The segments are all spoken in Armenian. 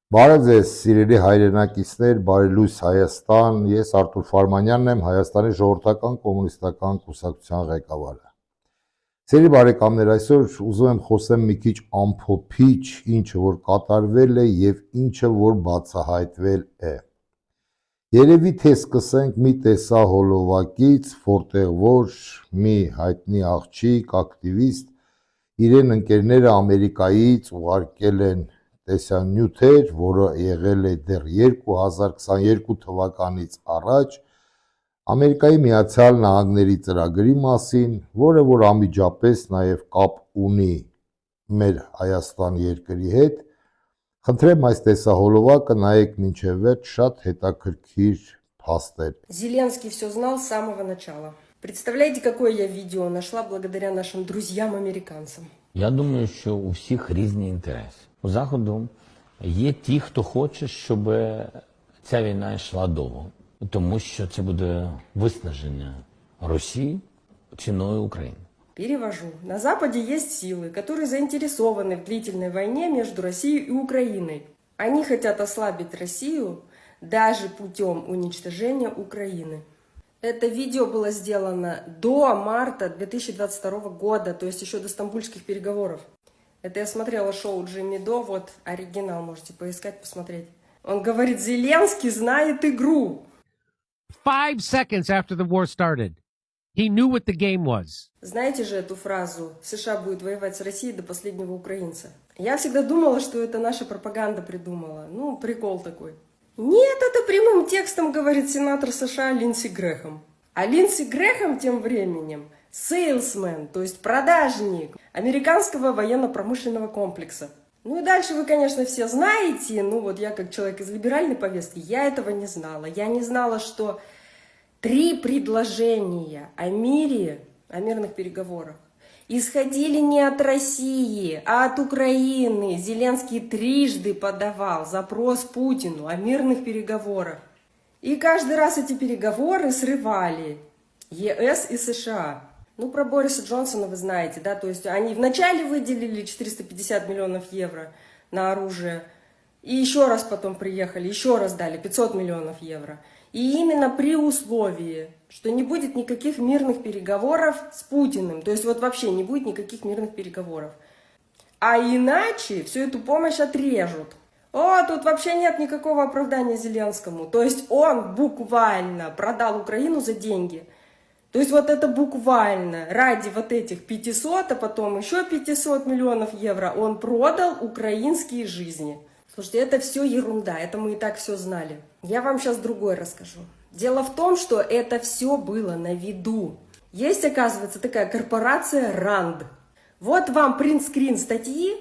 Բարև ձեզ, սիրելի հայրենակիցներ, բարելույս Հայաստան, ես Արտուր Ֆարմանյանն եմ, Հայաստանի ժողովրդական կոմունիստական կուսակցության ղեկավարը։ Սիրելի բարեկամներ, այսօր ուզում եմ խոսեմ մի քիչ ամփոփիչ, ինչը որ կատարվել է եւ ինչը որ բացահայտվել է։ Երևի թե սկսենք մի տեսահոլովակից, որտեղ որ մի հայտնի աղջիկ, ակտիվիստ իրեն ընկերները Ամերիկայից ուղարկել են տեսանյութեր, որը եղել է դեռ 2022 թվականից առաջ Ամերիկայի Միացյալ Նահանգների ծրագրի մասին, որը որ անմիջապես նաև կապ ունի մեր Հայաստան երկրի հետ, խնդրեմ այս տեսահոլովակը նայեք մինչև վերջ, շատ հետաքրքիր փաստեր։ Зеленский все знал с самого начала. Представляете, какое я видео нашла благодаря нашим друзьям-американцам? Я думаю, що у всіх різні інтереси. У Заходу є ті, хто хоче, щоб ця війна йшла довго, тому що це буде виснаження Росії ціною України. Перевожу. На Западе есть силы, которые заинтересованы в длительной войне между Россией и Украиной. Они хотят ослабить Россию даже путем уничтожения Украины. Это видео было сделано до марта 2022 года, то есть еще до стамбульских переговоров. Это я смотрела шоу Джимми До, вот оригинал, можете поискать, посмотреть. Он говорит, Зеленский знает игру. 5 seconds after the war started, he knew what the game was. Знаете же эту фразу «США будет воевать с Россией до последнего украинца»? Я всегда думала, что это наша пропаганда придумала. Ну, прикол такой. Нет, это прямым текстом говорит сенатор США Линдси Грэхэм. А Линдси Грэхэм тем временем сейлсмен, то есть продажник американского военно-промышленного комплекса. Ну и дальше вы, конечно, все знаете, ну вот я как человек из либеральной повестки, я этого не знала. Я не знала, что 3 предложения о мире, о мирных переговорах исходили не от России, а от Украины. Зеленский трижды подавал запрос Путину о мирных переговорах. И каждый раз эти переговоры срывали ЕС и США. Ну, про Бориса Джонсона вы знаете, да, то есть они вначале выделили 450 миллионов евро на оружие, и еще раз потом приехали, еще раз дали 500 миллионов евро. И именно при условии, что не будет никаких мирных переговоров с Путиным, то есть вот вообще не будет никаких мирных переговоров. А иначе всю эту помощь отрежут. О, тут вообще нет никакого оправдания Зеленскому. То есть он буквально продал Украину за деньги. То есть вот это буквально ради вот этих 500, а потом еще 500 миллионов евро он продал украинские жизни. Слушайте, это все ерунда, это мы и так все знали. Я вам сейчас другое расскажу. Дело в том, что это все было на виду. Есть, оказывается, такая корпорация РАНД. Вот вам принтскрин статьи,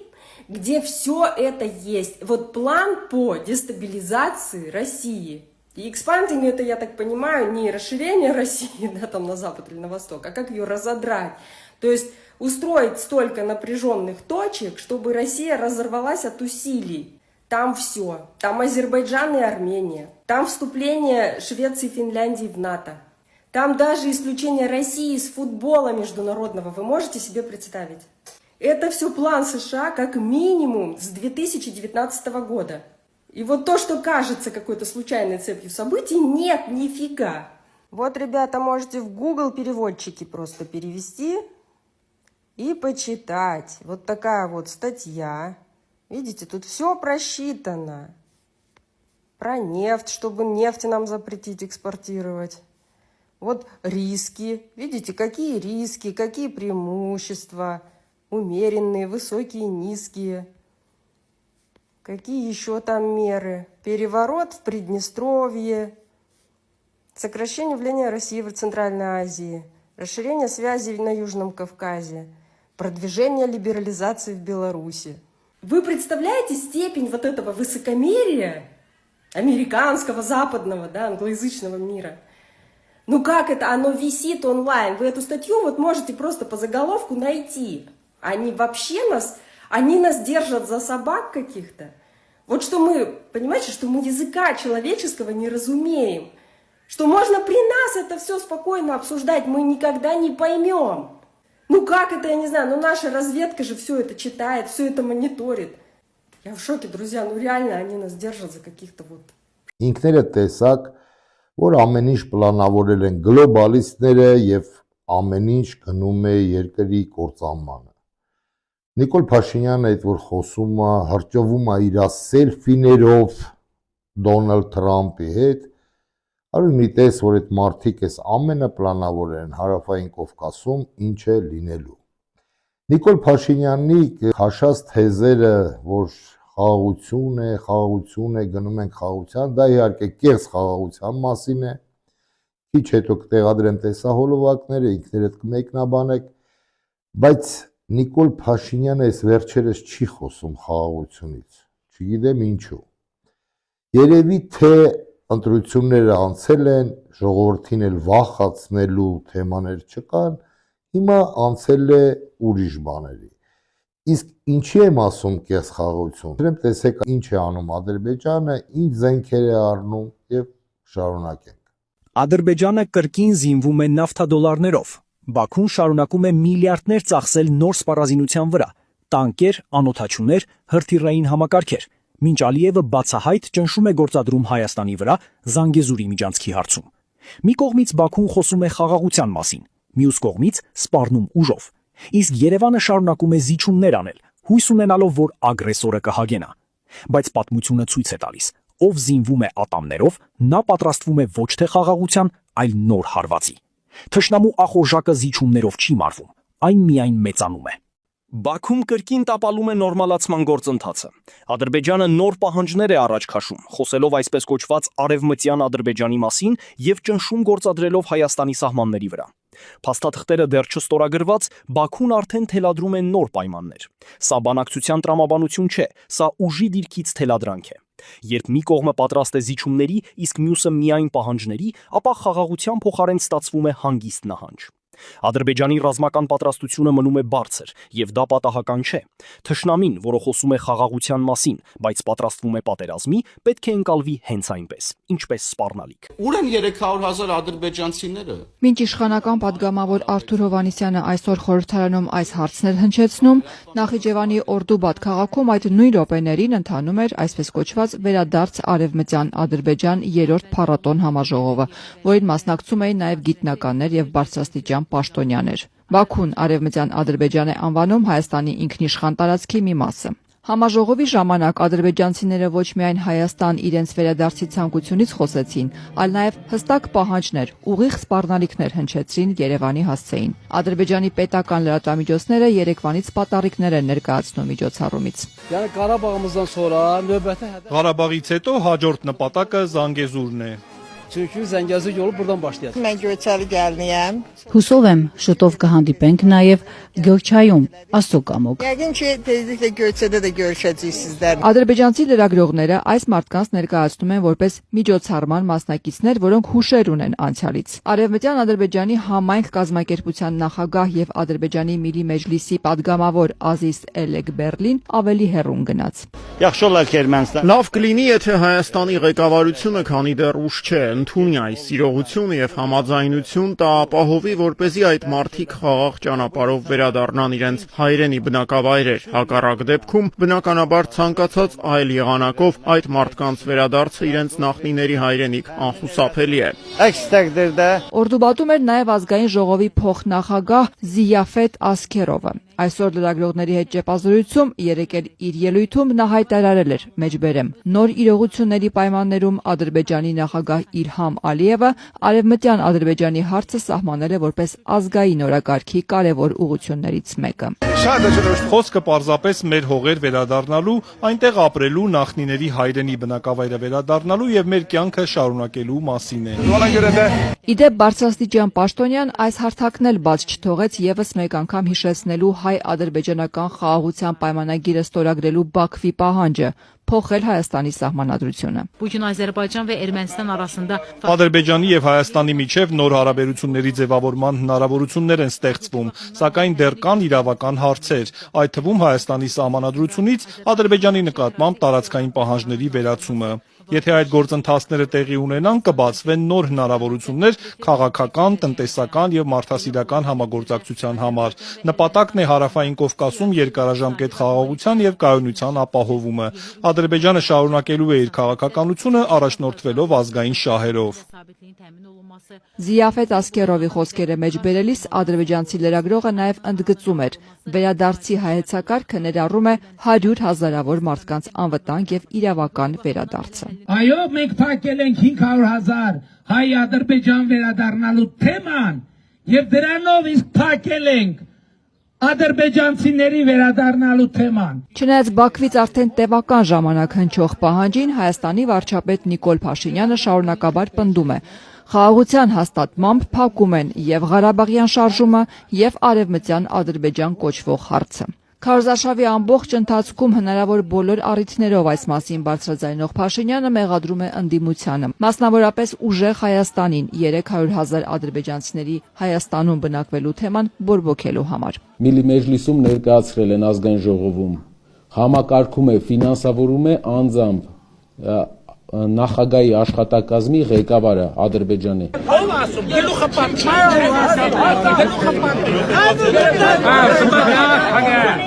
где все это есть. Вот план по дестабилизации России. И экспандинг это, я так понимаю, не расширение России, да, там на запад или на восток, а как ее разодрать. То есть устроить столько напряженных точек, чтобы Россия разорвалась от усилий. Там все. Там Азербайджан и Армения. Там вступление Швеции и Финляндии в НАТО. Там даже исключение России из футбола международного. Вы можете себе представить? Это все план США как минимум с 2019 года. И вот то, что кажется какой-то случайной цепью событий, нет, нифига. Вот, ребята, можете в Google переводчики просто перевести и почитать. Вот такая вот статья. Видите, тут все просчитано. Про нефть, чтобы нефть нам запретить экспортировать. Вот риски. Видите, какие риски, какие преимущества. Умеренные, высокие, низкие. Какие еще там меры? Переворот в Приднестровье. Сокращение влияния России в Центральной Азии. Расширение связей на Южном Кавказе. Продвижение либерализации в Беларуси. Вы представляете степень вот этого высокомерия американского, западного, да, англоязычного мира? Ну как это? Оно висит онлайн. Вы эту статью вот можете просто по заголовку найти. Они вообще они нас держат за собак каких-то. Вот что мы, понимаете, что мы языка человеческого не разумеем. Что можно при нас это все спокойно обсуждать, мы никогда не поймем. Ну как это, я не знаю, но наша разведка же все это читает, все это мониторит. Я в шоке, друзья, ну реально они нас держат за каких-то вот... Ինքները տեսակ, որ ամեն ինչ պլանավորել են գլոբալիստները եւ ամեն ինչ գնում է երկրի կործանմանը։ Նիկոլ Փաշինյանը այդ որ խոսում է, հրճվում է իր սելֆիներով Դոնալդ Թրամփի հետ, արու մի տես, որ այդ մարդիկ էս ամենը պլանավորել են հարավային Կովկասում ինչ է լինելու։ Նիկոլ Փաշինյանի քաշած թեզերը, որ խաղաղություն է, գնում ենք խաղաղության, դա իհարկե կեղծ խաղաղության մասին է։ Քիչ հետո կտեղադրեմ տեսահոլովակները, ինքներդ կմեկնաբանեք, բայց Նիկոլ Փաշինյանը այս վերջերս չի խոսում խաղաղությունից, չգիտեմ ինչու։ Երևի թե ընտրությունները անցել են, ժողովրդին էլ վախացնելու թեմաներ չկան, հիմա անցել է ուրիշ բաների։ Իսկ ինչի եմ ասում կես խաղաղություն։ Դրեմ տեսեք ինչ է անում Ադրբեջանը, ինչ զենքեր է առնում եւ շարունակենք։ Ադրբեջանը կրկին զինվում է նավթադոլարներով։ Բաքուն շարունակում է միլիարդներ ծախսել նոր սպառազինության վրա՝ տանկեր, անօդաչուներ, հրթիռային համակարգեր։ Մինչ Ալիևը բացահայտ ճնշում է գործադրում Հայաստանի վրա Զանգեզուրի միջանցքի հարցում։ Մի կողմից Բաքուն խոսում է խաղաղության մասին, մյուս կողմից սպառնում ուժով։ Իսկ Երևանը շարունակում է զիջումներ անել, հույս ունենալով, որ ագրեսորը կհագենա։ Բայց պատմությունը ցույց է տալիս, ով զինվում է ատամներով, նա պատրաստվում է ոչ թե խաղաղության, այլ նոր հարվածի։ Թշնամու ախորժակը զիջումներով չի մարվում, այն միայն մեծանում է։ Բաքուն կրկին տապալում է նորմալացման գործընթացը։ Ադրբեջանը նոր պահանջներ է առաջ քաշում, խոսելով այսպես կոչված արևմտյան Ադրբեջանի մասին եւ ճնշում գործադրելով Հայաստանի սահմանների վրա։ Փաստաթղթերը դեռ չստորագրված, Բաքուն արդեն թելադրում է նոր պայմաններ։ Սա բանակցության տրամաբանություն չէ, սա ուժի դիրքից թելադրանք է։ Երբ մի կողմը պատրաստ է զիջումների, իսկ մյուսը միայն պահանջների, ապա խաղաղության փոխարեն ստացվում է հանգիստ նահանջ։ Ադրբեջանի ռազմական պատրաստությունը մնում է բարձր, եւ դա պատահական չէ։ Թշնամին, որը խոսում է խաղաղության մասին, բայց պատրաստվում է պատերազմի, պետք է ընկալվի հենց այնպես, ինչպես սպառնալիք։ Ուր են 300,000 ադրբեջանցիները։ Մինչ իշխանական падգամավոր Արթուր Հովհաննիսյանը այսօր խորհրդարանում այս հարցն էր հնչեցնում, Նախիջևանի Օրդուբադ քաղաքում այդ նույն րոպեներին ընթանում էր այսպես կոչված վերադարձ արևմտյան Ադրբեջան 3-րդ փառատոն համաժողովը, որին մասնակցում էին նաև գիտնականներ եւ բարձրաստիճան պաշտոնյաներ։ Բաքուն արևմտյան Ադրբեջան է անվանում Հայաստանի ինքնիշխան տարածքի մի մասը։ Համաժողովի ժամանակ ադրբեջանցիները ոչ միայն Հայաստան իրենց վերադարձի ցանկությունից խոսեցին, այլ նաև հստակ պահանջներ, ուղիղ սպառնալիքներ հնչեցրին Երևանի հասցեին։ Ադրբեջանի պետական լրատվամիջոցները Երևանից պատառիկներ են ներկայացնում միջոցառումից։ Ղարաբաղից հետո հաջորդ նպատակը Զանգեզուրն է։ Çünkü Zengezur yolu buradan başlayacak. Mən Göyçəli gəliniyəm. Հուսով եմ շուտով կհանդիպենք նաև Գյոչայում, Աստծո կամոք։ Yəqin ki, tezliklə Göyçədə də görüşəcəyik sizlərlə. Ադրբեջանցի լրագրողները այս մարդկանց ներկայացնում են որպես միջոցառման մասնակիցներ, որոնք հուշեր ունեն անցյալից։ Արևմտյան Ադրբեջանի համայնք կազմակերպության նախագահ եւ Ադրբեջանի Միլի Մեջլիսի падգամավոր Ազիզ Էլեգբերլին ավելի հեռուն գնաց։ Լավ կլինի, եթե Հայաստանի ղեկավարությունը, քանի դեռ ուշ չէ, ընդունի այս իրողությունը եւ համաձայնություն տա ապահովի, որպեսզի այդ մարդիկ խաղաղ ճանապարհով վերադառնան իրենց հայրենի բնակավայրեր։ Հակառակ դեպքում բնականաբար ցանկացած այլ եղանակով այդ մարդկանց վերադարձը իրենց նախնիների հայրենիք անխուսափելի է։ Əks təqdirdə Օրդուբադում էր նաև ազգային ժողովի փոխնախագահ Զիյաֆետ Ասքերովը։ Այսօր լրագրողների հետ ճեպազրույցում երեկել իր ելույթում նա հայտարարել էր մեջբերեմ նոր իրողությունների պայմաններում Ադրբեջանի նախագահ Իլհամ Ալիևը արևմտյան Ադրբեջանի հարցը սահմանել է որպես ազգային օրակարգի կարևոր ուղղություններից մեկը։ Խոսքը պարզապես մեր հողեր վերադառնալու, այնտեղ ապրելու, նախնիների հայրենի բնակավայրը վերադառնալու եւ մեր կյանքը շարունակելու մասին է։ Իդեպ բարձրաստիճան պաշտոնյան այս հարթակն էլ բաց չթողեց եւս մեկ անգամ հիշեցնելու հայ-ադրբեջանական խաղաղության պայմանագիրը ստորագրելու Բաքվի պահանջը։ փոխել Հայաստանի սահմանադրությունը։ Azərbaycan və Ermənistan arasında Ադրբեջանի եւ Հայաստանի միջև նոր հարաբերությունների ձևավորման հնարավորություններ են ստեղծվում, սակայն դեռ կան իրավական հարցեր, այդ թվում Հայաստանի սահմանադրությունից Ադրբեջանի նկատմամբ տարածքային պահանջների վերացումը։ Եթե այդ գործընթացները տեղի ունենան, կբացվեն նոր հնարավորություններ քաղաքական, տնտեսական եւ մարդասիրական համագործակցության համար։ Նպատակն է Հարավային Կովկասում երկարաժամկետ խաղաղության եւ կայունության ապահովումը։ Ադրբեջանը շարունակելու է իր քաղաքականությունը առաջնորդվելով ազգային շահերով։ Զիաֆետ Ասկերովի խոսքերը մեջ բերելիս ադրբեջանցի լրագրողը նաև ընդգծում էր, վերադարձի հայեցակարգը ներառում է 100,000-ավոր մարդկանց անվտանգ եւ իրավական վերադարձը։ Այո, մենք փակել ենք 500,000 հայ-ադրբեջան վերադառնալու թեման եւ դրանով իսկ փակել ենք ադրբեջանցիների վերադառնալու թեման։ Չնայած Բաքվից արդեն տևական ժամանակ հնչող պահանջին, Հայաստանի վարչապետ Նիկոլ Փաշինյանը շարունակաբար պնդում է. խաղաղության հաստատմամբ փակում են եւ Ղարաբաղյան շարժումը եւ Արևմտյան Ադրբեջան կոչվող հարցը։ Քարոզարշավի ամբողջ ընթացքում հնարավոր բոլոր առիթներով այս մասին բարձրաձայնող Փաշինյանը մեղադրում է ընդդիմությանը, մասնավորապես ուժեղ Հայաստանին 300,000 ադրբեջանցիների Հայաստանում բնակվելու թեման բորբոքելու համար։ Միլի մեջլիսում ներկայացրել են ազգային ժողովում, համակարգում է, ֆինանսավորում է անձամբ նախագահի աշխատակազմի ղեկավարը Ադրբեջանի։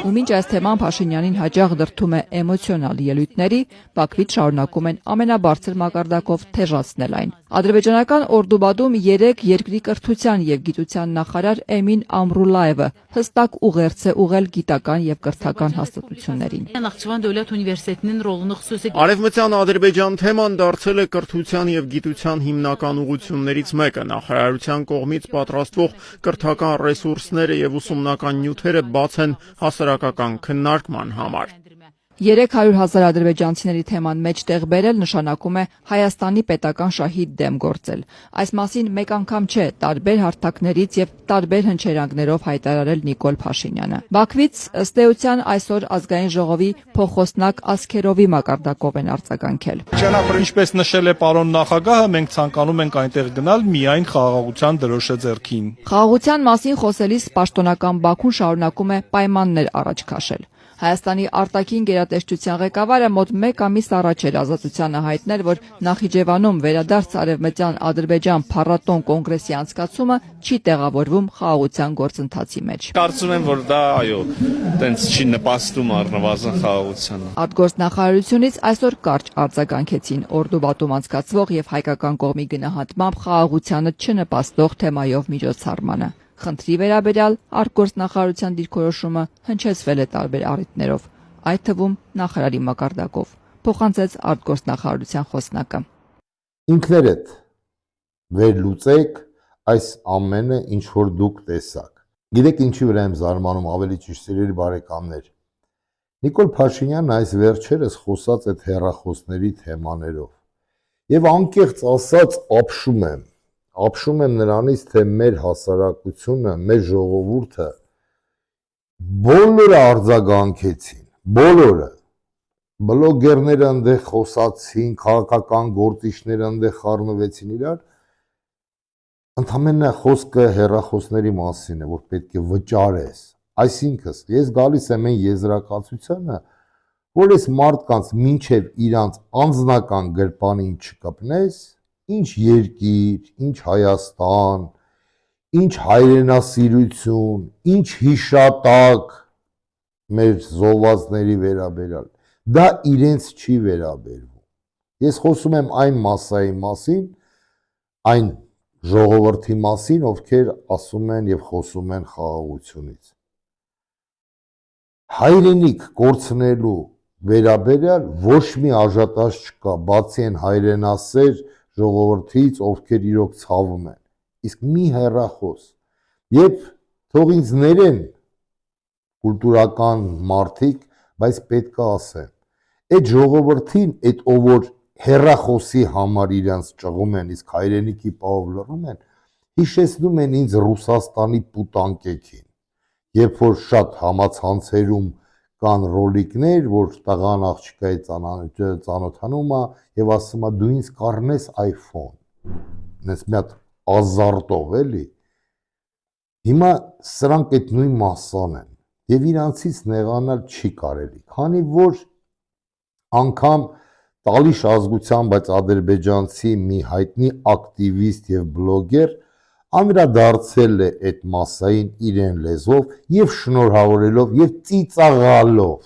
Ու մինչ այս թեման Փաշինյանին հաճախ դրդում է էմոցիոնալ ելույթների, Բաքվից շարունակում են ամենաբարձր մակարդակով թեժացնել այն։ Ադրբեջանական Օրդուբադում 3 երկրի կրթության եւ գիտության նախարար Էմին Ամրուլաևը հստակ ուղերձ է ուղղել գիտական եւ կրթական հաստատություններին։ Naxçıvan Dövlət Universitetinin rolunu xüsusi Արևմտյան Ադրբեջան թեման դարձել է կրթության եւ գիտության հիմնական ուղղություններից մեկը։ Նախարարության կողմից պատրաստվող կրթական ռեսուրսները եւ ուսումնական նյութերը բաց են հասարակական քննարկման համար։ 300,000 ադրբեջանցիների թեման մեջ տեղ բերել նշանակում է Հայաստանի պետական շահի դեմ գործել։ Այս մասին մեկ անգամ չէ, տարբեր հարթակներից եւ տարբեր հնչերանգներով հայտարարել Նիկոլ Փաշինյանը։ Բաքվից ըստ էության այսօր ազգային ժողովի փոխոսնակ Ասկերովի մակարդակով են արձագանքել։ Ինչպես նշել է պարոն նախագահը, մենք ցանկանում ենք այնտեղ գնալ միայն խաղաղության դրոշը ձեռքին։ Խաղաղության մասին խոսելիս պաշտոնական Բաքուն շարունակում է պայմաններ առաջ քաշել։ Հայաստանի արտաքին գերատեսչության ղեկավարը մոտ 1 ամիս առաջ էր Ազատությանը հայտնել, որ Նախիջևանում վերադարձ Արևմտյան Ադրբեջան փառատոն կոնգրեսի անցկացումը չի տեղավորվում խաղաղության գործընթացի մեջ։ Կարծում եմ, որ դա այո, տենց չի նպաստում առնվազն խաղաղությանը։ Արտգործնախարարությունից այսօր կարճ արձագանքեցին Օրդուբատում անցկացվող եւ հայկական կողմի գնահատմամբ խաղաղությանը չնպաստող թեմայով միջոցառմանը։ Խնդրի վերաբերյալ արտգործնախարարության դիրքորոշումը հնչեցվել է տարբեր առիթներով, այդ թվում նախարարի մակարդակով, փոխանցեց արտգործնախարարության խոսնակը։ Ինքներդ վերլուծեք այս ամենը, ինչ որ դուք տեսաք։ Գիտեք ինչի վրա եմ զարմանում, ավելի ճիշտ սիրելի բարեկամներ։ Նիկոլ Փաշինյանն այս վերջերս խոսած այդ հեռախոսների թեմաներով եւ անկեղծ ասած ապշում եմ նրանից, թե մեր հասարակությունը, մեր ժողովուրդը բոլորը արձագանքեցին, բոլորը։ Բլոգերները այնտեղ խոսացին, քաղաքական գործիչները այնտեղ խառնվեցին իրար։ Ընդամենը խոսքը հեռախոսների մասին է, որ պետք է վճարես։ Այսինքն, ես գալիս եմ այն եզրակացությանը, որ այս մարդկանց մինչև իրանց անձնական գրպանին չկպնես, ինչ երկիր, ինչ Հայաստան, ինչ հայրենասիրություն, ինչ հիշատակ մեր զոհվածների վերաբերյալ, դա իրենց չի վերաբերվում։ Ես խոսում եմ այն մասայի մասին, այն ժողովրդի մասին, ովքեր ասում են եւ խոսում են խաղաղությունից։ Հայրենիք կորցնելու վերաբերյալ ոչ մի աժատաժ չկա, բացի այն հայրենասեր ժողովրդից, ովքեր իրոք ցավում են։ Իսկ մի հեռախոս, եւ թող ինձ ներեն կուլտուրական մարդիկ, բայց պետք է ասեմ, այդ ժողովրդին, այդ ով որ հեռախոսի համար իրանց ճղում են, իսկ հայրենիքի պահով լռում են, հիշեցնում են ինձ Ռուսաստանի պուտանկեքին, երբ որ շատ համացանցերում կան ռոլիկներ, որ տղան աղջկայի ծանոթանում է եւ ասում է դու ինձ կառնես iPhone։ Նես մի հատ ազարտով էլի։ Հիմա սրանք այդ նույն մասան են եւ իրանցից նեղանալ չի կարելի, քանի որ անգամ տալիշ ազգության, բայց ադրբեջանցի մի հայտնի ակտիվիստ եւ բլոգեր անդրադարձել է այդ մասային իրեն լեզվով եւ շնորհավորելով եւ ծիծաղալով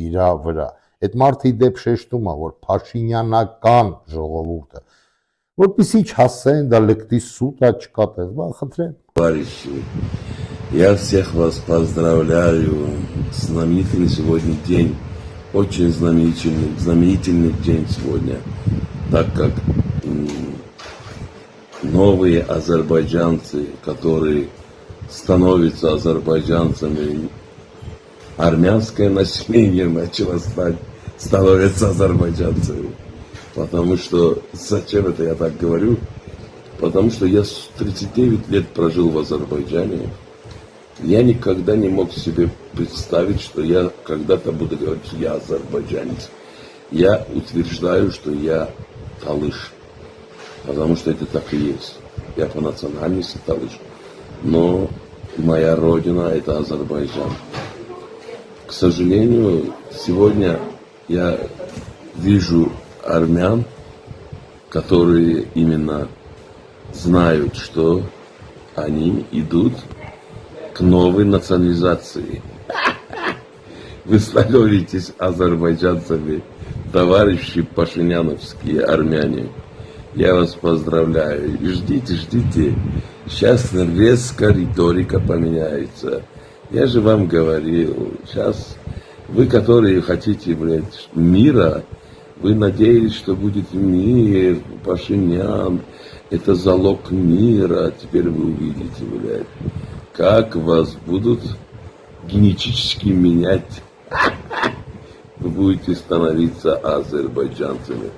իրա վրա։ Այդ մարդի դեպ շեշտում է, որ Փաշինյանական ժողովուրդը, որպեսի չհասեն, դա լկտի սուտա չկատես, բա խնդրեմ։ Товарищи, я всех вас поздравляю с знаменитым сегодня день, очень знаменательный день сегодня, так как новые азербайджанцы, которые становятся азербайджанцами, армянское население начало становиться азербайджанцами. Потому что, зачем это я так говорю? Потому что я 39 лет прожил в Азербайджане. Я никогда не мог себе представить, что я когда-то буду говорить, что я азербайджанец. Я утверждаю, что я талыш. Потому что это так и есть. Я по национальности талыш. Но моя родина это Азербайджан. К сожалению, сегодня я вижу армян, которые именно знают, что они идут к новой национализации. Вы становитесь азербайджанцами, товарищи пашиняновские армяне. Я вас поздравляю. И ждите, ждите. Сейчас резко риторика поменяется. Я же вам говорил, сейчас вы, которые хотите, блядь, мира, вы надеялись, что будет мир, Пашинян, это залог мира. Теперь вы увидите, блядь, как вас будут генетически менять. Вы будете становиться азербайджанцами.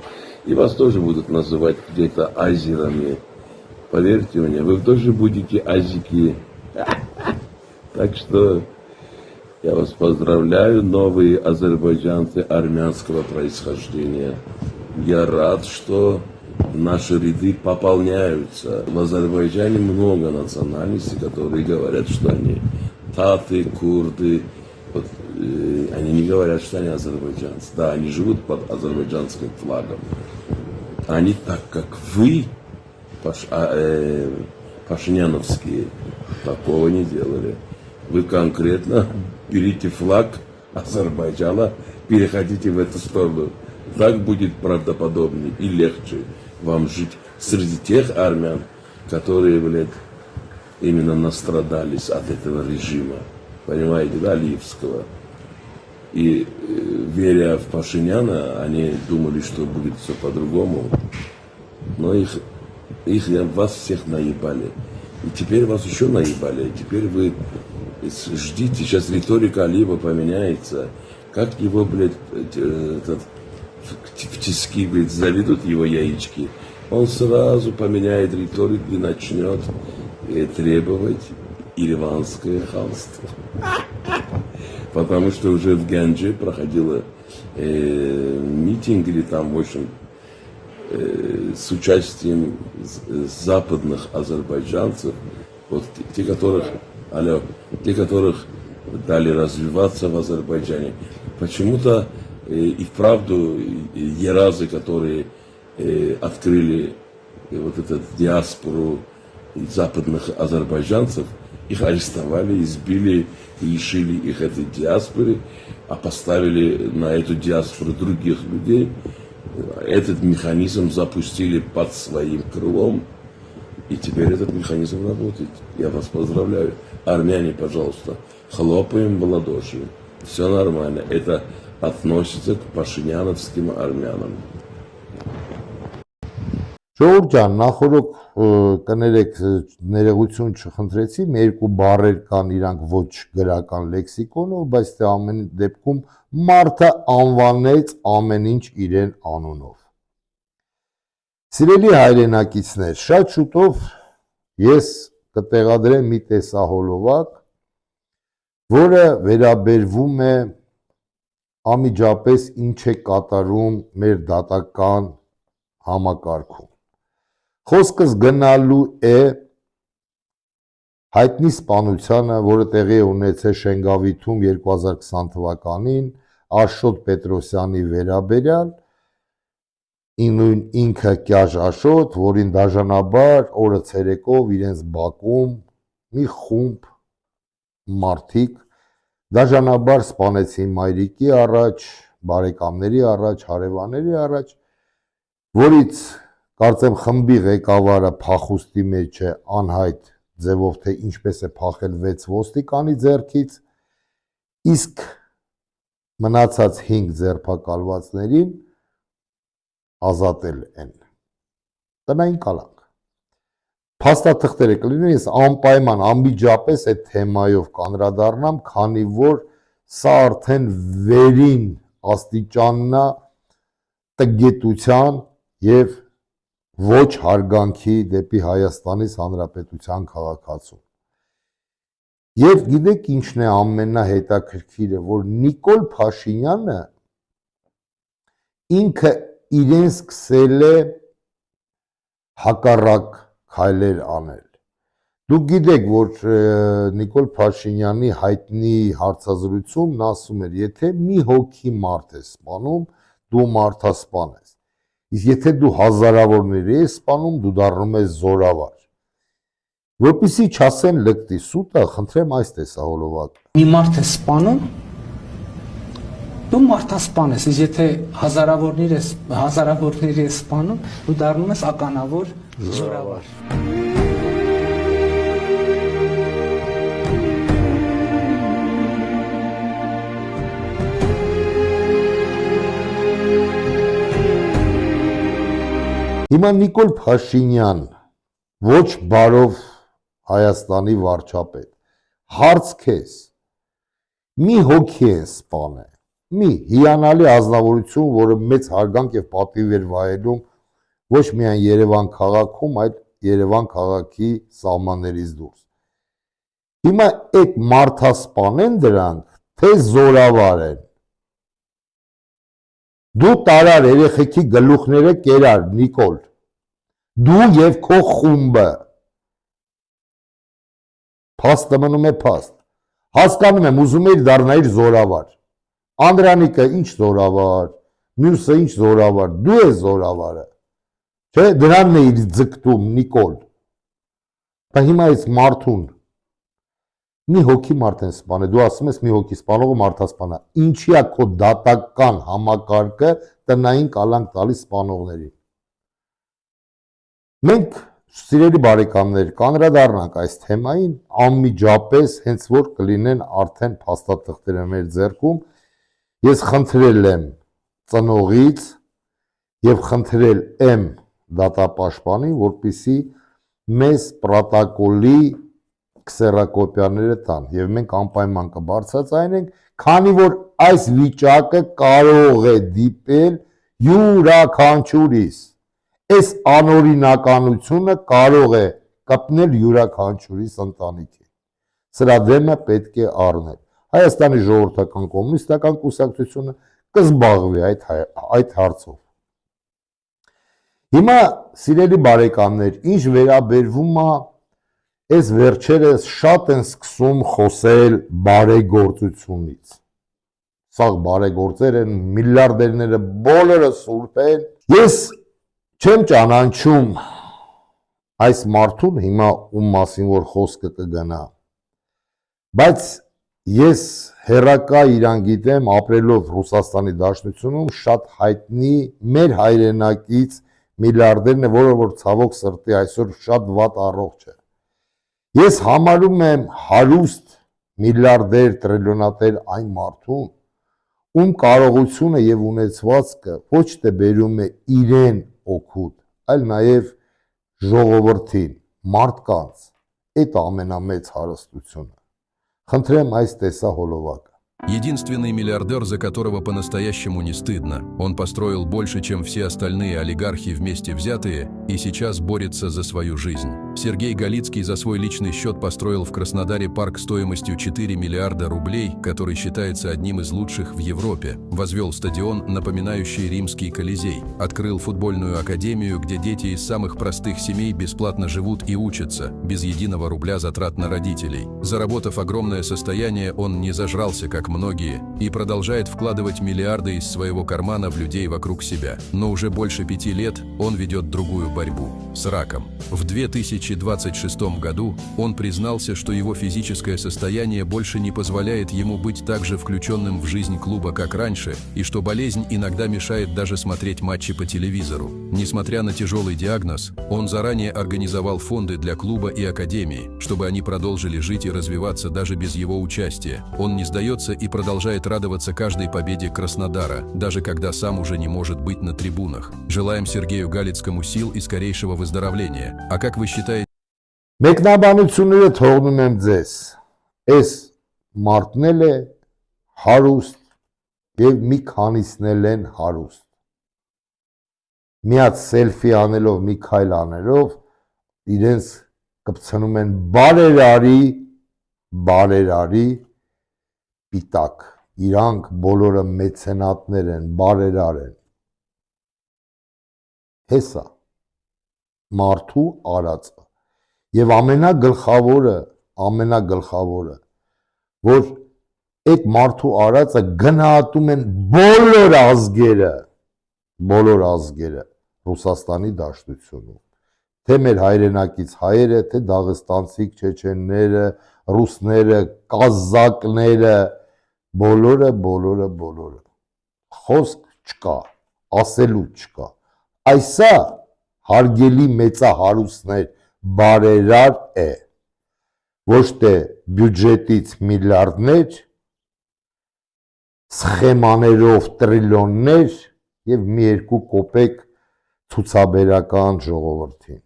И вас тоже будут называть где-то азерами. Поверьте мне, вы тоже будете азики. Так что я вас поздравляю, новые азербайджанцы армянского происхождения. Я рад, что наши ряды пополняются. В Азербайджане много национальностей, которые говорят, что они таты, курды. Вот, они не говорят, что они азербайджанцы. Да, они живут под азербайджанским флагом. Они так, как вы, пашиняновские, такого не делали. Вы конкретно берите флаг Азербайджана, переходите в эту сторону. Так будет правдоподобнее и легче вам жить среди тех армян, которые, блядь, именно настрадались от этого режима. Понимаете, да, Алиевского. И веря в Пашиняна, они думали, что будет все по-другому. Но вас всех наебали. И теперь вас еще наебали. И теперь вы ждите, сейчас риторика Алиева поменяется. Как его, блядь, в тиски, блядь, заведут его яички. Он сразу поменяет риторику и начнет требовать ириванское ханство. Потому что уже в Ганже проходило митинг, или там, в общем, с участием западных азербайджанцев, вот те, которых дали развиваться в Азербайджане. Почему-то и вправду еразы, которые открыли вот эту диаспору западных азербайджанцев, их арестовали, избили, лишили их этой диаспоры, а поставили на эту диаспору других людей. Этот механизм запустили под своим крылом, и теперь этот механизм работает. Я вас поздравляю. Армяне, пожалуйста, хлопаем в ладоши. Все нормально. Это относится к пашиняновским армянам. Ժողովուրդ ջան, նախորդ կներեք ներողություն չխնդրեցի, մի երկու բառեր կան իրանք ոչ գրական լեքսիկոնով, բայց թե ամեն դեպքում մարդը անվանեց ամեն ինչ իրեն անունով։ Սիրելի հայրենակիցներ, շատ շուտով ես կտեղադրեմ մի տեսահոլովակ, որը վերաբերվում է անմիջապես ինչ է կատարում մեր դատական համակարգում։ Խոսքս գնալու է հայտնի սպանությանը, որը տեղի է ունեցել Շենգավիթում 2020 թվականին Աշոտ Պետրոսյանի վերաբերյալ, ինքը Կյաժ Աշոտ, որին դաժանաբար օրը ցերեկով իրենց բակում մի խումբ մարդիկ դաժանաբար սպանեցին մայրիկի առաջ, բարեկամների առաջ, հարևանների առաջ, որից կարծեմ խմբի ղեկավարը փախուստի մեջ է անհայտ ձևով, թե ինչպես է փախել 6 ոստիկանի ձեռքից, իսկ մնացած 5 ձերբակալվածներին ազատել են։ Տնային կալանք։ Փաստաթղթերը կլինեն, ես անպայման անմիջապես այդ թեմայով կանդրադառնամ, քանի որ սա արդեն վերին աստիճանն է տգետության եւ ոչ հարգանքի դեպի Հայաստանից Հանրապետության քաղաքացու։ Եվ գիտեք ինչն է ամենահետաքրքիրը, որ Նիկոլ Փաշինյանը ինքը իրեն սկսել է հակառակ քայլեր անել։ Դուք գիտեք, որ Նիկոլ Փաշինյանի հայտնի հարցազրույցում ասում էր, եթե մի հոգի մարդ է սպանում, դու մարդասպան ես։ Իսկ եթե դու հազարավորների ես սպանում, դու դառնում ես զորավար։ Որպեսզի չասեն լկտի սուտը, խնդրեմ այս տեսահոլովակը։ Մի մարդ է սպանում, դու մարդասպան ես, իսկ եթե հազարավորների ես սպանում, դու դառնում ես ականավոր զորավար։ Հիմա Նիկոլ Փաշինյան, ոչ բարով Հայաստանի վարչապետ, հարց քեզ, մի հոգի է սպանել, մի հիանալի ազնվորություն, որը մեծ հարգանք եւ պատիվ էր վայելում ոչ միայն Երևան քաղաքում, այլ Երևան քաղաքի սահմաններից դուրս։ Հիմա այդ մարդասպան են դրանք, թե զորավար են։ Դու տարար երեխեքի գլուխները կերար, Նիկոլ, դու եւ քո խումբը, փաստը մնում է փաստ, հասկանում եմ, ուզում էիր դառնայիր զորավար, Անդրանիկը ինչ զորավար, մյուսը ինչ զորավար, դու ես զորավարը, չէ, դրանն էիր ձգտում, Նիկոլ, դա հիմա այս մարդուն, մի հոգի մարդ են սպանել, դու ասում ես մի հոգի սպանողը մարդասպանա, ինչի է քո դատական համակարգը տնային կալանք տալիս սպանողներին։ Մենք, սիրելի բարեկամներ, կանդրադառնանք այս թեմային, անմիջապես հենց որ կլինեն արդեն փաստաթղթերը մեր ձեռքում, ես խնդրել եմ ծնողից եւ խնդրել եմ դատապաշտպանին, որպեսզի մեզ պրոտոկոլի քսերակոպիաները տան եւ մենք անպայման կբարձրացնենք, քանի որ այս վիճակը կարող է դիպել յուրաքանչյուրիս։ Այս անօրինականությունը կարող է կպնել յուրաքանչյուրիս ընտանիքի։ Սրա դեմը պետք է առնել։ Հայաստանի ժողովրդական կոմունիստական կուսակցությունը կզբաղվի այդ հարցով։ Հիմա, սիրելի բարեկամներ, ինչ վերաբերվում է այս վերջերս շատ են սկսում խոսել բարեգործությունից։ Սաղ բարեգործեր են, միլիարդերները բոլորը սուրբ են։ Ես չեմ ճանաչում այս մարդուն հիմա ում մասին որ խոսքը կգնա, բայց ես հերակա իրան գիտեմ ապրելով Ռուսաստանի Դաշնությունում շատ հայտնի մեր հայրենակից միլիարդերն է, որը որ ցավոք սրտի այսօր շատ վատ առողջ է։ Ես համարում եմ հարուստ միլիարդեր, տրիլիոնատեր այն մարդուն, ում կարողությունը եւ ունեցվածքը ոչ թե բերում է իրեն օգուտ, այլ նաեւ ժողովրդին, մարդկանց, այդ ամենամեծ հարստությունը։ Խնդրեմ այս տեսահոլովակը։ Единственный миллиардер, за которого по-настоящему не стыдно. Он построил больше, чем все остальные олигархи вместе взятые, и сейчас борется за свою жизнь. Сергей Галицкий за свой личный счет построил в Краснодаре парк стоимостью 4 миллиарда рублей, который считается одним из лучших в Европе, возвел стадион, напоминающий римский Колизей, открыл футбольную академию, где дети из самых простых семей бесплатно живут и учатся, без единого рубля затрат на родителей. Заработав огромное состояние, он не зажрался, как многие, и продолжает вкладывать миллиарды из своего кармана в людей вокруг себя. Но уже больше 5 лет он ведет другую борьбу – с раком. В 2026 году он признался, что его физическое состояние больше не позволяет ему быть так же включенным в жизнь клуба, как раньше, и что болезнь иногда мешает даже смотреть матчи по телевизору. Несмотря на тяжелый диагноз, он заранее организовал фонды для клуба и академии, чтобы они продолжили жить и развиваться даже без его участия. Он не сдается и продолжает радоваться каждой победе Краснодара, даже когда сам уже не может быть на трибунах. Желаем Сергею Галицкому сил и скорейшего выздоровления. А как вы считаете? Մեկնաբանությունները թողնում եմ ձեզ։ Այս մարդն էլ է հարուստ եւ մի քանիսն էլ են հարուստ։ Միած սելֆի անելով, մի քայլ աներով իրենց կպցնում են բարերարի պիտակ։ Իրանք բոլորը մեծենատներ են, բարերար են։ Հեսա մարդու արածը եւ ամենագլխավորը, որ այդ մարդու արածը գնահատում են բոլոր ազգերը Ռուսաստանի Դաշնությունում, թե մեր հայրենակից հայերը, թե դաղստանցի չեչենները, ռուսները, կազակները, բոլորը, խոսք չկա, ասելու չկա, այսա հարգելի մեծահարուստներ բարերար է, ոչ թե բյուջետից միլիարդներ, սխեմաներով տրիլիոններ եւ մի երկու կոպեկ ցուցաբերական ժողովրդին։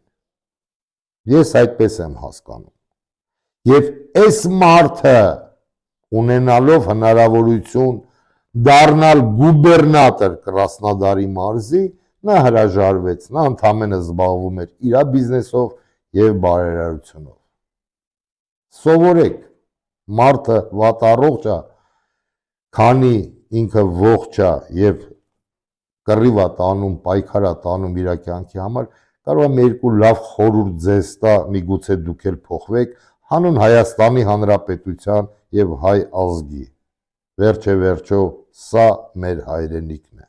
Ես այդպես եմ հասկանում։ Եվ այս մարդը ունենալով հնարավորություն դառնալ գուբերնատոր Կրասնոդարի մարզի, նա հրաժարվեց, նա ընդամենը զբաղվում էր իր բիզնեսով եւ բարերարությունով։ Սովորեք, մարդը վատառողջ է, քանի ինքը ողջ է եւ կռիվ է տանում, պայքար է տանում իր կյանքի համար, կարող եմ երկու լավ խորհուրդ ձեզ տա, միգուցե դուք էլ փոխվեք հանուն Հայաստանի Հանրապետության եւ հայ ազգի։ Վերջեվերջո սա մեր հայրենիքն է։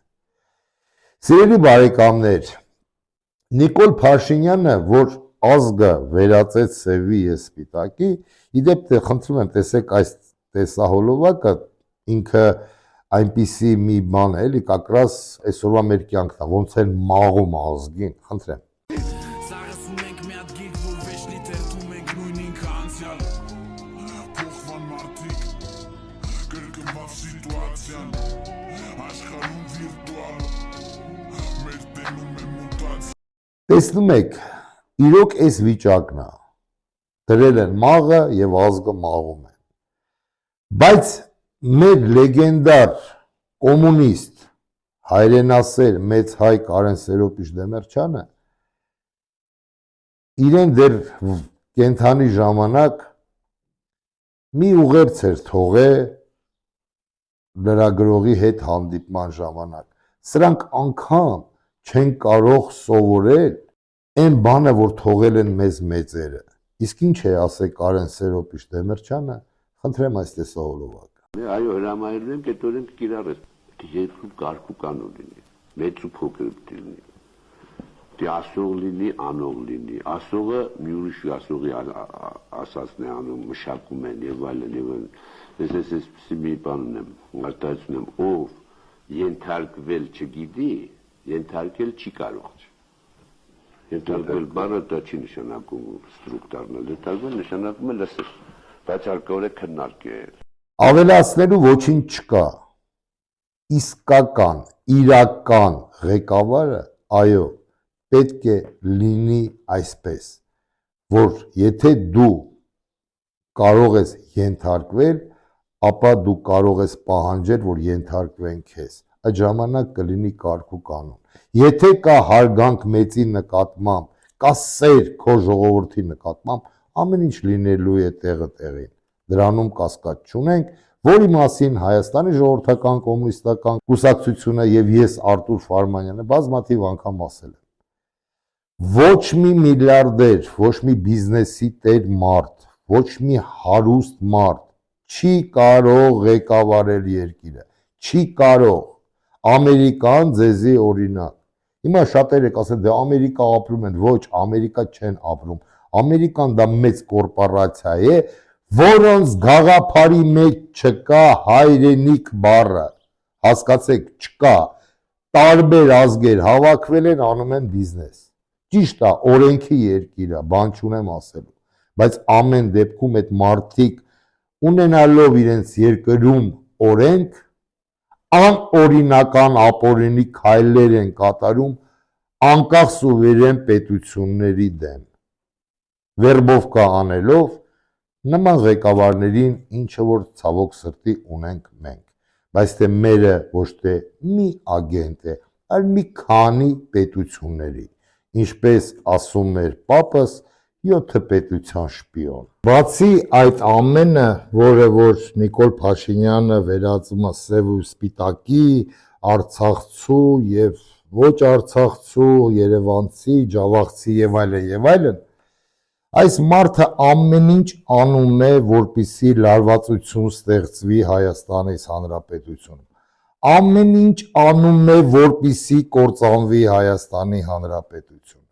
Սիրելի բարեկամներ, Նիկոլ Փաշինյանը, որ ազգը վերածեց սևի եւ սպիտակի, իդեպ խնդրում եմ տեսեք այս տեսահոլովակը, ինքը այնպիսի մի բան է, էլի կակրաս այսօրվա մեր կյանքն է, ոնց են մաղում ազգին, խնդրեմ։ Տեսնում եք, իրոք այս վիճակն է, դրել են մաղը եւ ազգը մաղում են, բայց մեր լեգենդար կոմունիստ հայրենասեր մեծ հայ Կարեն Սերոպիչ-Դեմերչյանը իրեն դեռ կենթանի ժամանակ մի ուղերձ էր թողել լրագրողի հետ հանդիպման ժամանակ, սրանք անգամ չեն կարող սովորել այն բանը, որ թողել են մեզ մեծերը։ Իսկ ինչ է ասել Կարեն Սերոպիչ-Դեմերչյանը, խնդրեմ այս տեսահոլովակը։ Այո, հրամայել եմ, կետորենք կիրառես, երկու կարգու կանոն լինի, մեծ ու փոքր լինի, դե ասող լինի, անող լինի, ասողը մի ուրիշի ասողի ասածն է անում, մշակում են եւ այլն, ես այսպեսի մի բան ունեմ, արտահայտում եմ, ով ենթարկվել չգիտի, ենթարկել չի կարող։ Ենթարկվել բառը դա չի նշանակում ստրուկտարնել, ենթարկվել նշանակում է լսել, բայց հարկավոր է քննարկել։ Ավելացնելու ոչինչ չկա։ Իսկական, իրական ղեկավարը, այո, պետք է լինի այսպես, որ եթե դու կարող ես ենթարկվել, ապա դու կարող ես պահանջել, որ ենթարկվեն քեզ։ Այդ ժամանակ կլինի կարգ ու կանոն։ Եթե կա հարգանք մեծի նկատմամբ, կա սեր քո ժողովրդի նկատմամբ, ամեն ինչ լինելու է տեղը տեղին։ Դրանում կասկած չունենք, որի մասին Հայաստանի ժողովրդական կոմունիստական կուսակցությունը եւ ես Արտուր Ֆարմանյանը բազմաթիվ անգամ ասել եմ։ Ոչ մի միլիարդեր, ոչ մի բիզնեսի տեր մարդ, ոչ մի հարուստ մարդ չի կարող ղեկավարել երկիրը, չի կարող։ Ամերիկան ձեզի օրինակ։ Հիմա շատերը կասեն, դե Ամերիկա ապրում են, ոչ, Ամերիկա չեն ապրում։ Ամերիկան դա մեծ կորպորացիա է, որոնց գաղափարի մեջ չկա հայրենիք բառը, հասկացեք, չկա, տարբեր ազգեր հավաքվել են, անում են բիզնես, ճիշտ է, օրենքի երկիր է, բան չունեմ ասելու, բայց ամեն դեպքում այդ մարդիկ ունենալով իրենց երկրում օրենք, անօրինական ապօրինի քայլեր են կատարում անկախ սուվերեն պետությունների դեմ, վերբովկա անելով, նման ղեկավարներին ինչը որ ցավոք սրտի ունենք մենք, բայց թե մերը ոչ թե մի ագենտ է, այլ մի քանի պետությունների, ինչպես ասում էր պապս, 7 պետության շպիոն։ Բացի այդ ամենը, որը որ Նիկոլ Փաշինյանը վերածում է սև ու սպիտակի, արցախցու եւ ոչ արցախցու, երևանցի, ջավախցի եւ այլն, այս մարդը ամեն ինչ անում է, որպեսզի լարվածություն ստեղծվի Հայաստանի Հանրապետությունում։ Ամեն ինչ անում է, որպեսզի կործանվի Հայաստանի Հանրապետությունը։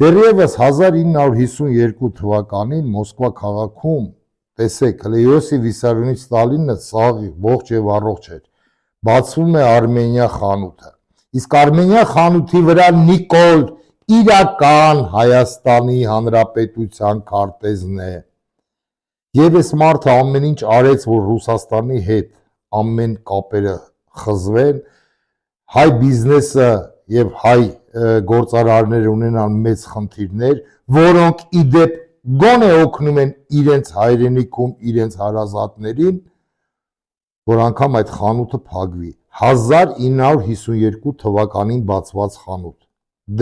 Դեռևս 1952 թվականին Մոսկվա քաղաքում, տեսեք, Իոսիֆ Վիսարիոնիչ Ստալինը սաղ ողջ եւ առողջ էր, բացվում է Արմենիա խանութը։ Իսկ Արմենիա խանութի վրա Նիկոլ իրական Հայաստանի Հանրապետության քարտեզն է։ Եվ այս մարդը ամեն ինչ արեց, որ Ռուսաստանի հետ ամեն կապերը խզվեն, հայ բիզնեսը եւ հայ գործարարները ունենան մեծ խնդիրներ, որոնք իդեպ գոնե օգնում են իրենց հայրենիքում, իրենց հարազատներին, որ անգամ այդ խանութը փակվի։ 1952 թվականին բացված խանութ,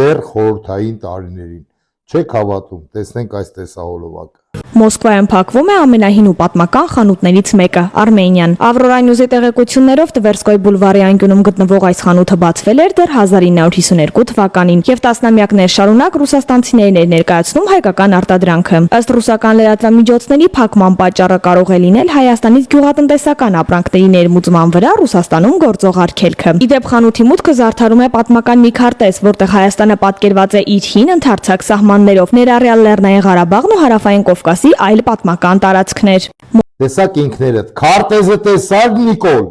դեռ խորհրդային տարիներին, չեք հավատում, տեսնենք այս տեսահոլովակը։ Մոսկվայում փակվում է ամենահին ու պատմական խանութներից մեկը՝ Արմենիան։ Ավրորա Նյուզի տեղեկություններով Տվերսկոյ բուլվարի անկյունում գտնվող այս խանութը բացվել էր դեռ 1952 թվականին եւ տասնամյակներ շարունակ ռուսաստանցիներն էր ներկայացնում հայկական արտադրանքը։ Ըստ ռուսական լրատվամիջոցների փակման պատճառը կարող է լինել Հայաստանից գյուղատնտեսական ապրանքների ներմուծման վրա Ռուսաստանում գործող արգելքը։ Իդեպ խանութի մուտքը զարդարում է պատմական մի քարտեզ, որտեղ Հայաստանը պատկերված է իր հին ընդարձակ սահմաններով, ներառյալ Լեռնային Ղարաբաղն ու Հարավային Կովկասի այլ պատմական տարածքներ։ Տեսակ ինքներդ, քարտեզը տեսակ Նիկոլ,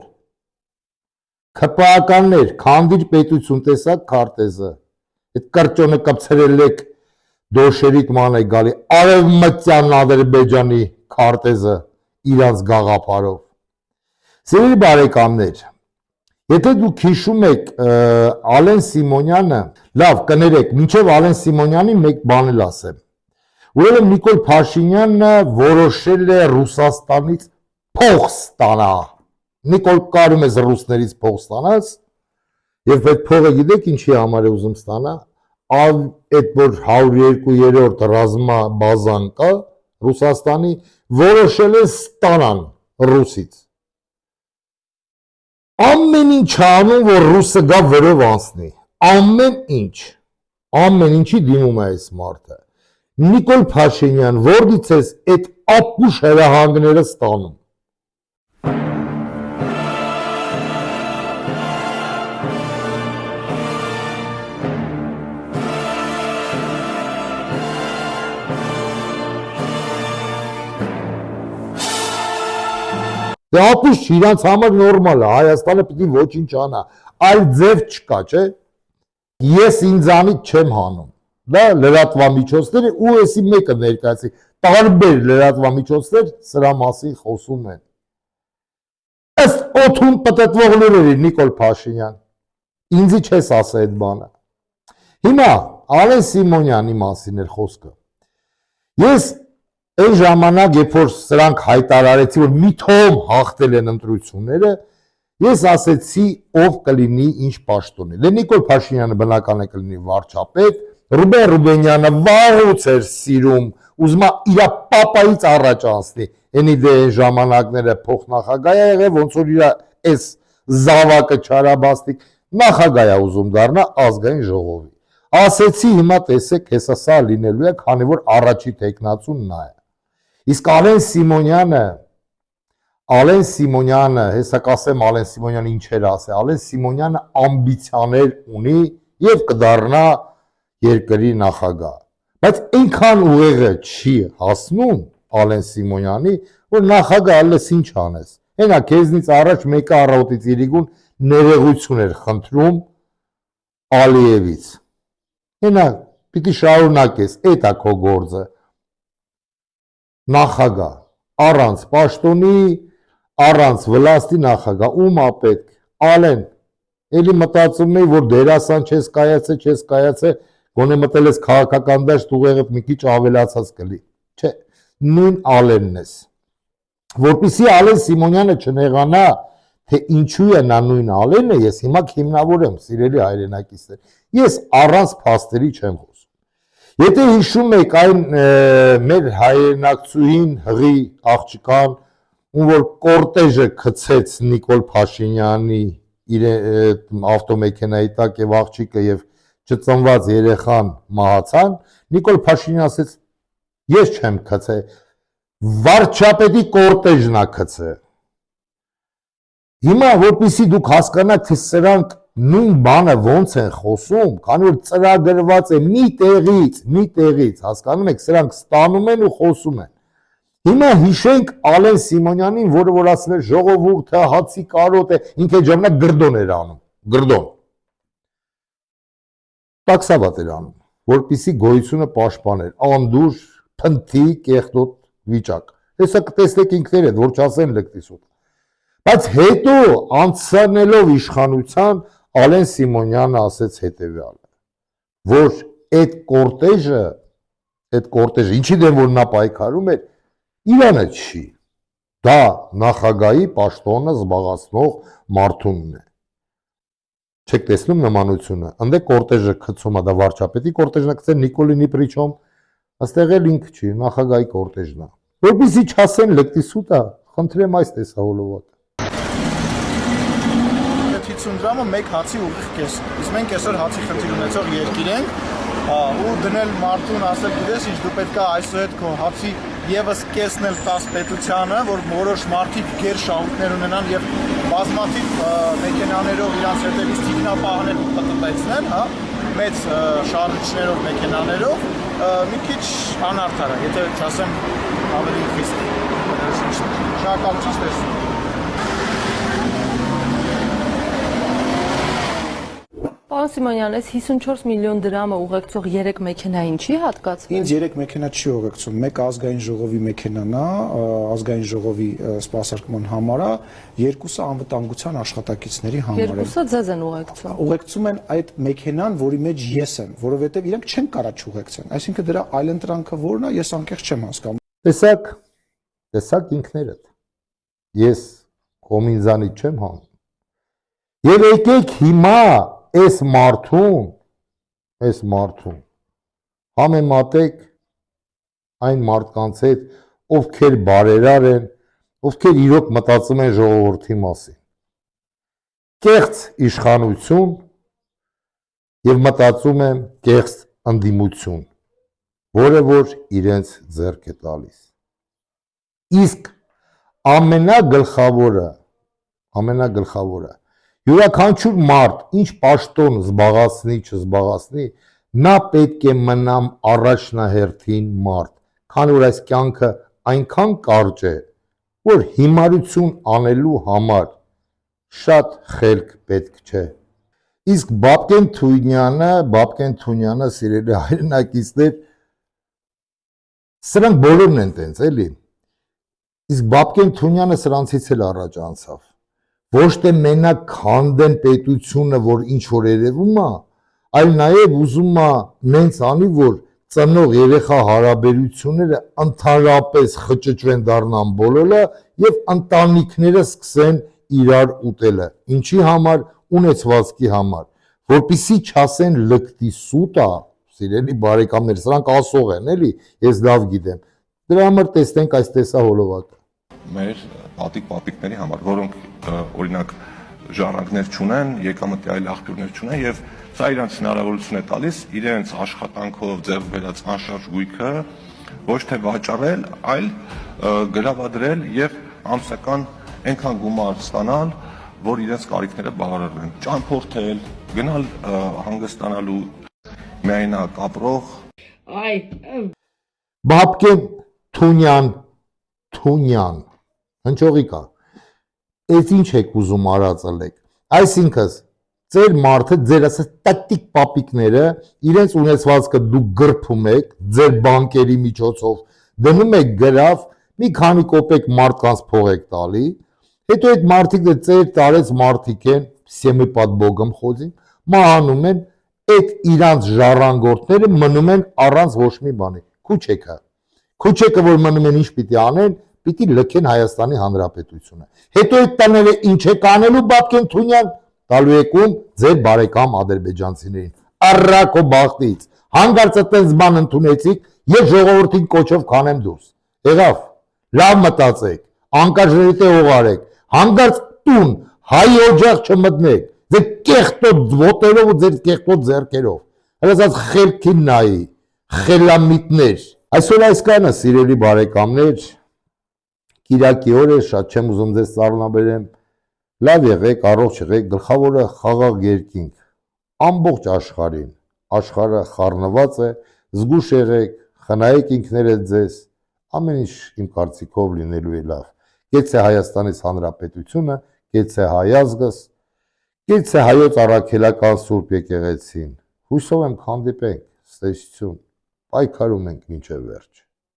քպականներ, քանդիր պետություն տեսակ քարտեզը, այդ կրճոնը կպցրել եք դոշերիտ ման է գալի, արևմտյան Ադրբեջանի քարտեզը իրանց գաղափարով։ Սիրելի բարեկամներ, եթե դուք հիշում եք Ալեն Սիմոնյանը, լավ կներեք, մինչև Ալեն Սիմոնյանի մեկ բան էլ ասեմ։ Ուրեմն Նիկոլ Փաշինյանը որոշել է Ռուսաստանից փող ստանա։ Նիկոլ կարում ես ռուսներից փող ստանաս, եւ այդ փողը գիտեք ինչի համար է ուզում ստանա, այդ որ 102-րդ ռազմաբազան կա Ռուսաստանի, որոշել է ստանան ռուսից։ Ամեն ինչ անում, որ ռուսը գա վերև անցնի, ամեն ինչի դիմում է այս մարդը։ Նիկոլ Փաշինյան, որից ես այդ ապուշ հրահանգները ստանում։ Դե ապուշ չի, իրանց համար նորմալ է, Հայաստանը պիտի ոչինչ անա, այլ ձև չկա, չէ։ Ես ինձանից չեմ հանում։ Դա լրատվամիջոցները ու էսի մեկը ներկայացի, տարբեր լրատվամիջոցներ սրա մասին խոսում են։ Ըստ օդում պտտվող լուրերի Նիկոլ Փաշինյան, ինձի չես ասա այդ բանը։ Հիմա Ալեն Սիմոնյանի մասին էր խոսքը։ Ես այն ժամանակ, երբ որ սրանք հայտարարեցի, որ միթոմ հաղթել են ընտրությունները, ես ասեցի ով կլինի ինչ պաշտոնի։ Դե Նիկոլ Փաշինյանը բնական է կլինի վարչապետ, Ռուբեն Ռուբենյանը վաղուց էր սիրում, ուզում է իր պապայից առաջ անցնի։ Էնի դե ժամանակները փոխնախագահ է եղել, ոնց որ իր այս զավակը չարաբաստիկ նախագահ է ուզում դառնա ազգային ժողովի։ Ասեցի հիմա տեսեք, հեսա սա լինելու է, քանի որ առաջի տեխնացուն նա է։ Իսկ Ալեն Սիմոնյանը, հեսա կասեմ Ալեն Սիմոնյանը ինչեր ասե, Ալեն Սիմոնյանը ամբիցիաներ ունի եւ կդառնա երկրի նախագահ։ Բայց այնքան ուղեղը չի հասնում Ալեն Սիմոնյանի, որ նախագահ ալես ինչ անես։ Հենա քեզնից առաջ մեկը առավոտից իրիկուն ներողություն էր խնդրում Ալիևից։ Հենա պիտի շարունակես, էդ է քո գործը։ Նախագահ, առանց պաշտոնի, առանց վլաստի նախագահ, ում ա պետք։ Ալեն, էլի մտածում էի, որ դերասան չես կայացե, գոնե մտել ես քաղաքական դաշտ ուղեղդ մի քիչ ավելացած կլի։ Չէ, նույն Ալենն ես։ Որպեսզի Ալեն Սիմոնյանը չնեղանա, թե ինչու է նա նույն Ալենը, ես հիմա հիմնավորեմ, սիրելի հայրենակիցներ։ Ես առանց փաստերի չեմ խոսում։ Եթե հիշում եք այն մեր հայրենակցուհին հղի աղջկան, ում որ կորտեժը գցեց Նիկոլ Փաշինյանի իր ավտոմեքենայի տակ եւ աղջիկը եւ չծնված երեխան մահացան, Նիկոլ Փաշինյանը ասեց. ես չեմ գցե, վարչապետի կորտեժն է գցե։ Հիմա որպեսզի դուք հասկանաք, թե սրանք նույն բանը ոնց են խոսում, քանի որ ծրագրված է մի տեղից, հասկանում եք, սրանք ստանում են ու խոսում են։ Հիմա հիշենք Ալեն Սիմոնյանին, որը որ ասում էր ժողովուրդը հացի կարոտ է, ինքը ժամանակ գրդոն էր անում, գրդոն։ Տաքսավատ էր անում, որպեսզի գոյությունը պաշտպաներ, անդուր, փնթի, կեղտոտ վիճակ։ Հեսա կտեսնեք ինքներդ, որ չասեն լկտի սուտ։ Բայց հետո անցնելով իշխանության Ալեն Սիմոնյանը ասեց հետևյալը, որ այդ կորտեժը, ինչի դեմ որ նա պայքարում էր, իրանը չի, դա նախագահի պաշտոնը զբաղացնող մարդունն է։ Չեք տեսնում նմանությունը, ընդե կորտեժը գցում է, դա վարչապետի կորտեժն է գցել, Նիկոլինի պրիչոմ, աստեղ էլ ինքը չի, նախագահի կորտեժն է։ Որպեսզի չասեն լկտի սուտա, խնդրեմ այս տեսահոլովակը։ 50 դրամը մեկ հացի ուղիղ կես։ Իսկ մենք այսօր հացի խնդիր ունեցող երկիր ենք, ու դնել մարդուն ասել, գիտես ինչ, դու պետք է այսօր քո հացի եւս կեսն էլ տաս պետությանը, որ որոշ մարդիկ գեր շահույթներ ունենան եւ բազմաթիվ մեքենաներով իրանց հետևից տիկնապահներ պտտեցնեն, հա, մեծ շարժիչներով մեքենաներով, մի քիչ անարդար է, եթե չասեմ ավելի խիստ։ Շնորհակալություն ստեսում։ Պարոն Սիմոնյան, այս 54 միլիոն դրամը ուղեկցող 3 մեքենային չի հատկացվում։ Ինձ 3 մեքենա չի ուղեկցում։ Մեկը ազգային ժողովի մեքենան է, ազգային ժողովի սպասարկման համար է, երկուսը անվտանգության աշխատակիցների համար է։ Երկուսը ձեզ են ուղեկցում։ Ուղեկցում են այդ մեքենան, որի մեջ ես եմ, որովհետև իրենք չեն կարա չուղեկցեն։ Այսինքն դրա այլընտրանքը որն է, ես անկեղծ չեմ հասկանում։ Տեսակ ինքներդ։ Ես Կոմինզանի չեմ հանում։ Եվ եկեք հիմա այս մարդուն համեմատեք այն մարդկանց հետ, ովքեր բարերար են, ովքեր իրոք մտածում են ժողովրդի մասին։ Կեղծ իշխանություն եւ մտածում են կեղծ ընդդիմություն, որը որ իրենց ձեռք է տալիս։ Իսկ ամենագլխավորը յուրաքանչյուր մարդ ինչ պաշտոն զբաղացնի, չզբաղացնի, նա պետք է մնա առաջնահերթին մարդ, քանի որ այս կյանքը այնքան կարճ է, որ հիմարություն անելու համար շատ խելք պետք չէ։ Իսկ Բաբկեն Թունյանը, սիրելի հայրենակիցներ, սրանք բոլորն են տենց, էլի։ Իսկ Բաբկեն Թունյանը սրանցից էլ առաջ անցավ։ Ոչ թե մենակ քանդեն պետությունը, որ ինչ որ երևում է, այլ նաև ուզում է նենց անի, որ ծնող երեխա հարաբերությունները ընդհանրապես խճճվեն դառնան բոլորը եւ ընտանիքները սկսեն իրար ուտելը։ Ինչի համար, ունեցվածքի համար, որպեսզի չասեն լկտի սուտա, սիրելի բարեկամներ, սրանք ասող են, էլի, ես լավ գիտեմ։ Դրա համար տեսնենք այս տեսահոլովակը։ Մեր պատիկ-պապիկների համար, որոնք օրինակ ժառանգներ չունեն, եկամտի այլ աղբյուրներ չունեն եւ սա իրանց հնարավորություն է տալիս իրենց աշխատանքով ձեռք բերած անշարժ գույքը ոչ թե վաճառել, այլ գրավադրել եւ ամսական այնքան գումար ստանալ, որ իրենց կարիքները բավարարվեն, ճամփորդել, գնալ հանգստանալու միայնակ ապրող։ Բաբկեն Թունյան, հնչողի կա, ես ինչ եք ուզում արածըլեք, այսինքն, ձեր մարդը, ձեր ասած տատիկ պապիկները, իրենց ունեցվածքը դուք գրփում եք, ձեր բանկերի միջոցով, դնում եք գրավ, մի քանի կոպեկ մարդկանց փող եք տալի, հետո այդ մարդիկը ծեր տարեց մարդիկ են, всем и под Богом ходим, մահանում են, այդ իրանց ժառանգորդները մնում են առանց ոչ մի բանի, Քուչեքը, որ մնում են ինչ պիտի անեն, պիտի լքեն Հայաստանի Հանրապետությունը։ Հետո այդ տները ինչ եք անելու Բաբկեն Թունյան, տալու եք ում ձեր բարեկամ ադրբեջանցիներին։ Առակո բախտից, հանգարց այդպես բան ընդունեցիք, ես ժողովրդին կոչով կանեմ դուրս։ Եղավ, լավ մտածեք, անկաժրետե օղարեք, հանգարց տուն, հայ օջախ չմտնեք, ձեր կեղտոտ ոտերով ու ձեր կեղտոտ ձեռքերով։ Հրացած խելքին նայի, խելամիտներ։ Այսօր այսքանը, սիրելի բարեկամներ, Կիրակի օր է, շատ չեմ ուզում ձեզ ծառնաբերեմ, լավ եղեք, առողջ եղեք, գլխավորը խաղաղ երկինք, ամբողջ աշխարհին, աշխարհը խառնված է, զգուշ եղեք, խնայեք ինքներդ ձեզ, ամեն ինչ իմ կարծիքով լինելու է լավ, կեցե Հայաստանից Հանրապետությունը, կեցե հայ ազգս, կեցե հայոց առաքելական Սուրբ եկեղեցին, հույսով եմ քանդիպենք, ստեսություն, պայքարում ենք մինչև վերջ։